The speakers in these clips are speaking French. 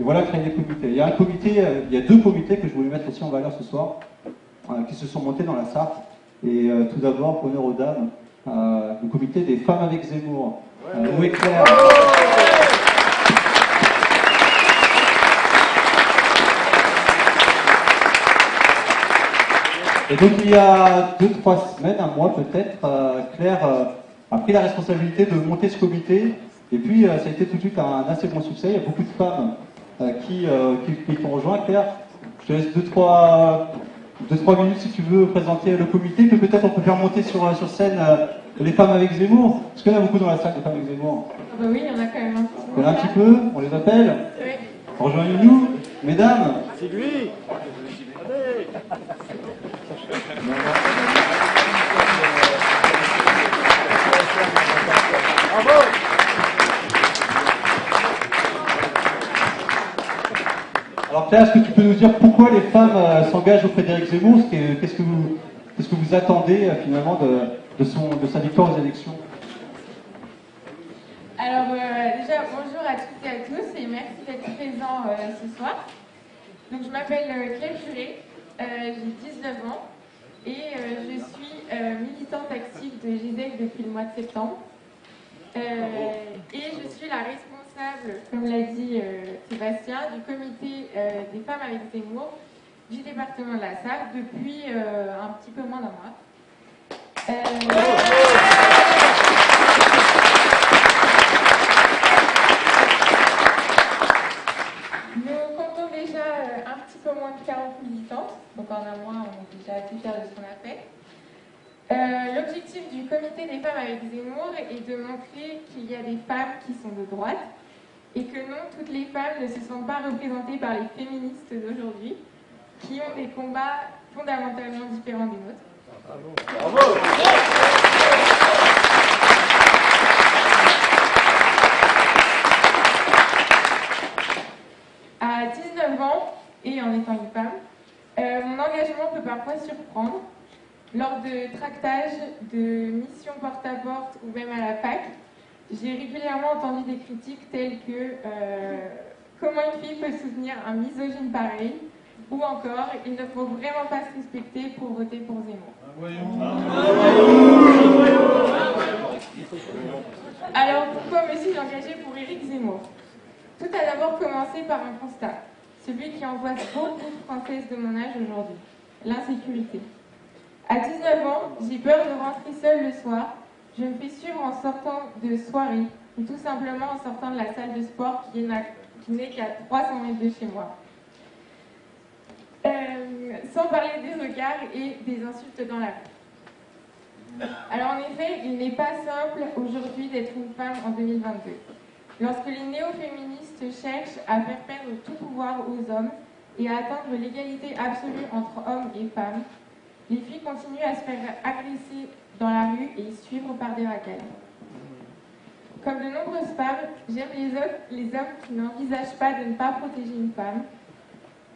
Et voilà, créer des comités. Il y a deux comités que je voulais mettre aussi en valeur ce soir, qui se sont montés dans la Sarthe. Et tout d'abord, honneur aux dames, le comité des femmes avec Zemmour. Où est Claire? Et donc il y a 2-3 semaines, un mois peut-être, Claire a pris la responsabilité de monter ce comité. Et puis ça a été tout de suite un assez bon succès. Il y a beaucoup de femmes qui t'ont rejoint. Claire, je te laisse 2-3 minutes si tu veux présenter le comité. Puis peut-être on peut faire monter sur scène les femmes avec Zemmour. Parce qu'il y en a beaucoup dans la salle, des femmes avec Zemmour. Bah oui, il y en a quand même un petit peu. Il y en a un petit peu, on les appelle. Oui. Rejoignez-nous, mesdames. C'est lui. Allez. Bravo. Alors Claire, est-ce que tu peux nous dire pourquoi les femmes s'engagent auprès d'Éric Zemmour? Qu'est-ce que vous attendez finalement de sa victoire aux élections? Alors déjà, bonjour à toutes et à tous et merci d'être présents ce soir. Donc je m'appelle Claire Juré, j'ai 19 ans et je suis militante active de GISEC depuis le mois de septembre. Et je suis la responsable, comme l'a dit Sébastien, du comité des femmes avec Zemmour du département de la Sarthe depuis un petit peu moins d'un mois. Nous comptons déjà un petit peu moins de 40 militantes, donc en un mois on est déjà assez fiers de ce qu'on a fait. L'objectif du comité des femmes avec Zemmour est de montrer qu'il y a des femmes qui sont de droite et que non, toutes les femmes ne se sentent pas représentées par les féministes d'aujourd'hui qui ont des combats fondamentalement différents des nôtres. Bravo. À 19 ans, et en étant une femme, mon engagement peut parfois surprendre. Lors de tractages, de missions porte-à-porte ou même à la fac, j'ai régulièrement entendu des critiques telles que comment une fille peut soutenir un misogyne pareil, ou encore il ne faut vraiment pas se respecter pour voter pour Zemmour. Alors pourquoi me suis-je engagée pour Éric Zemmour? Tout a d'abord commencé par un constat, celui qui angoisse beaucoup de Françaises de mon âge aujourd'hui, l'insécurité. À 19 ans, j'ai peur de rentrer seule le soir. Je me fais suivre en sortant de soirée, ou tout simplement en sortant de la salle de sport qui n'est qu'à 300 mètres de chez moi. Sans parler des regards et des insultes dans la rue. Alors en effet, il n'est pas simple aujourd'hui d'être une femme en 2022. Lorsque les néo-féministes cherchent à faire perdre tout pouvoir aux hommes et à atteindre l'égalité absolue entre hommes et femmes, les filles continuent à se faire agresser dans la rue et suivre par des racailles. Comme de nombreuses femmes, j'aime les hommes qui n'envisagent pas de ne pas protéger une femme.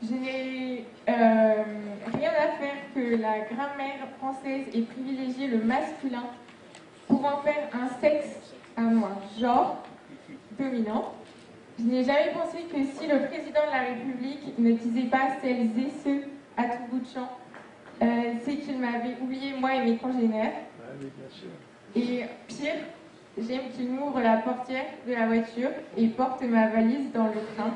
Je n'ai rien à faire que la grammaire française ait privilégié le masculin pour en faire un sexe, un genre dominant. Je n'ai jamais pensé que si le président de la République ne disait pas celles et ceux à tout bout de champ, c'est qu'il m'avait oublié moi et mes congénères. Et pire, j'aime qu'il m'ouvre la portière de la voiture et porte ma valise dans le train.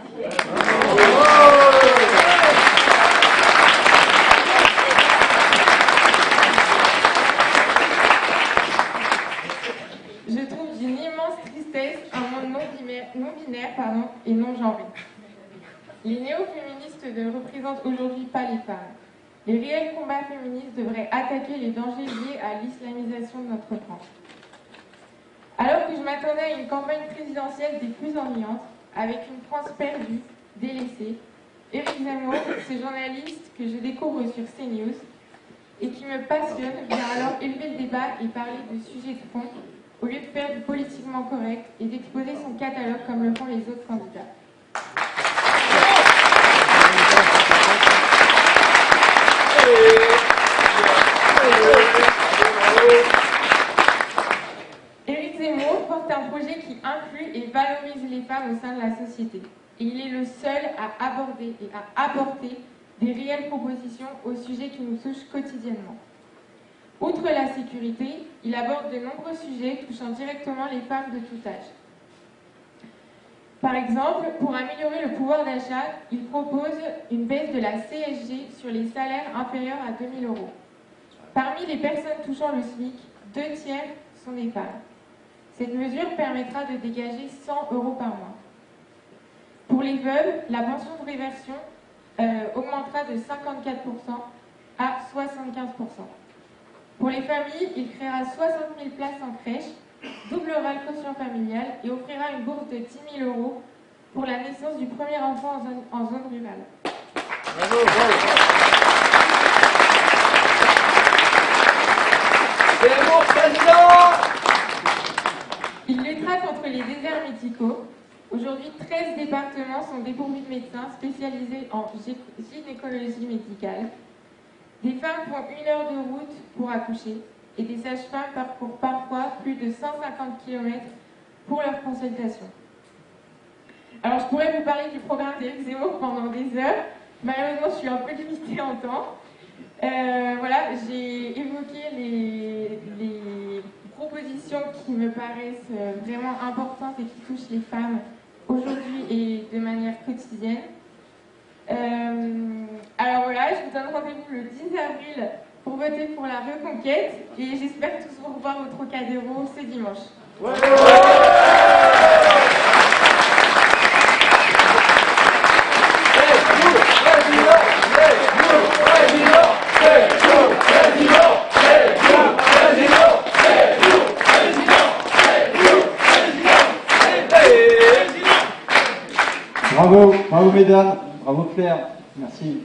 Je trouve d'une immense tristesse un monde non-binaire et non-genré. Les néo-féministes ne représentent aujourd'hui pas les femmes. Les réels combats féministes devraient attaquer les dangers liés à l'islamisation de notre France. Alors que je m'attendais à une campagne présidentielle des plus ennuyantes, avec une France perdue, délaissée, Éric Zemmour, ce journaliste que je découvre sur CNews et qui me passionne, vient alors élever le débat et parler de sujets de fond, au lieu de faire du politiquement correct et d'exposer son catalogue comme le font les autres candidats. Éric Zemmour porte un projet qui inclut et valorise les femmes au sein de la société. et il est le seul à aborder et à apporter des réelles propositions aux sujets qui nous touchent quotidiennement. Outre la sécurité, il aborde de nombreux sujets touchant directement les femmes de tout âge. Par exemple, pour améliorer le pouvoir d'achat, il propose une baisse de la CSG sur les salaires inférieurs à 2 000 €. Parmi les personnes touchant le SMIC, 2 tiers sont des femmes. Cette mesure permettra de dégager 100 € par mois. Pour les veuves, la pension de réversion augmentera de 54% à 75%. Pour les familles, il créera 60 000 places en crèche, doublera le quotient familial et offrira une bourse de 10 000 € pour la naissance du premier enfant en zone rurale. Bravo, bravo. C'est mon président! Il luttera contre les déserts médicaux. Aujourd'hui, 13 départements sont dépourvus de médecins spécialisés en gynécologie médicale. Des femmes font 1 heure de route pour accoucher et des sages-femmes parcourent parfois plus de 150 km pour leur consultation. Alors, je pourrais vous parler du programme d'Éric Zemmour pendant des heures. Malheureusement, je suis un peu limitée en temps. Voilà, j'ai évoqué les propositions qui me paraissent vraiment importantes et qui touchent les femmes aujourd'hui et de manière quotidienne. Alors voilà, je vous donne rendez-vous le 10 avril pour voter pour la reconquête et j'espère tous vous revoir au Trocadéro ce dimanche. Ouais. Bravo, bravo mesdames, bravo Claire, merci.